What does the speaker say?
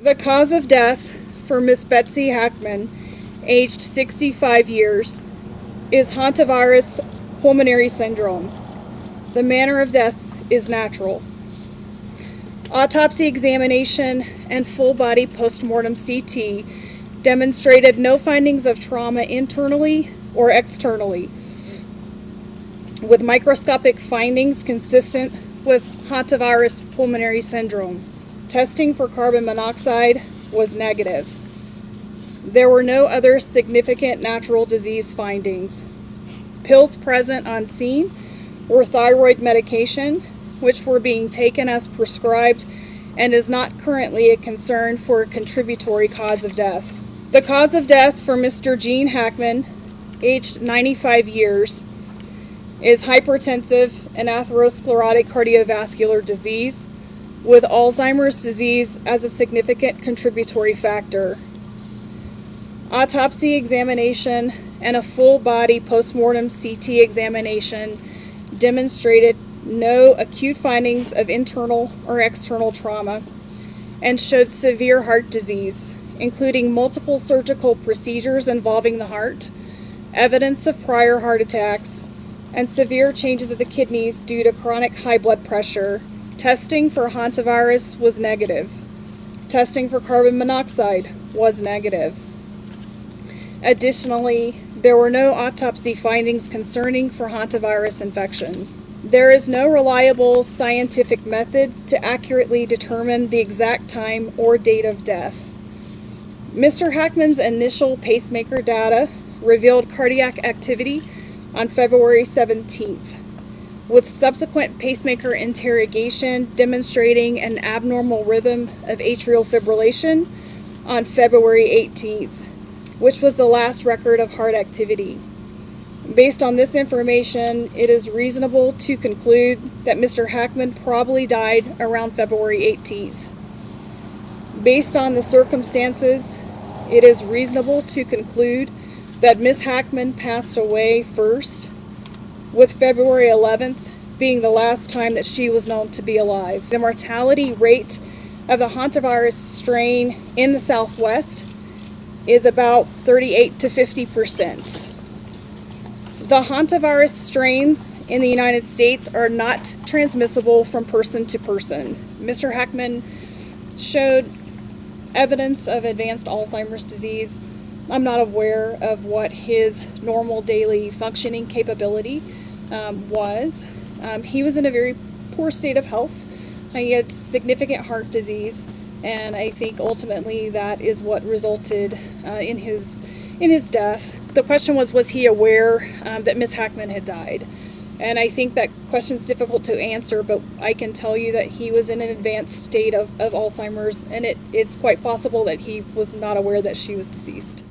The cause of death for Miss Betsy Hackman, aged 65 years, is Hantavirus pulmonary syndrome. The manner of death is natural. Autopsy examination and full-body postmortem CT demonstrated no findings of trauma internally or externally, with microscopic findings consistent with Hantavirus pulmonary syndrome. Testing for carbon monoxide was negative. There were no other significant natural disease findings. Pills present on scene were thyroid medication, which were being taken as prescribed and is not currently a concern for a contributory cause of death. The cause of death for Mr. Gene Hackman, aged 95 years, is hypertensive and atherosclerotic cardiovascular disease, with Alzheimer's disease as a significant contributory factor. Autopsy examination and a full-body postmortem CT examination demonstrated no acute findings of internal or external trauma and showed severe heart disease, including multiple surgical procedures involving the heart, evidence of prior heart attacks, and severe changes of the kidneys due to chronic high blood pressure. Testing for hantavirus was negative. Testing for carbon monoxide was negative. Additionally, there were no autopsy findings concerning for hantavirus infection. There is no reliable scientific method to accurately determine the exact time or date of death. Mr. Hackman's initial pacemaker data revealed cardiac activity on February 17th, with subsequent pacemaker interrogation demonstrating an abnormal rhythm of atrial fibrillation on February 18th, which was the last record of heart activity. Based on this information, it is reasonable to conclude that Mr. Hackman probably died around February 18th. Based on the circumstances, it is reasonable to conclude that Ms. Hackman passed away first, with February 11th being the last time that she was known to be alive. The mortality rate of the hantavirus strain in the Southwest is about 38 to 50%. The hantavirus strains in the United States are not transmissible from person to person. Mr. Hackman showed evidence of advanced Alzheimer's disease. I'm not aware of what his normal daily functioning capability was. He was in a very poor state of health. He had significant heart disease, and I think ultimately that is what resulted in his death. The question was he aware that Ms. Hackman had died? And I think that question is difficult to answer, but I can tell you that he was in an advanced state of Alzheimer's, and it's quite possible that he was not aware that she was deceased.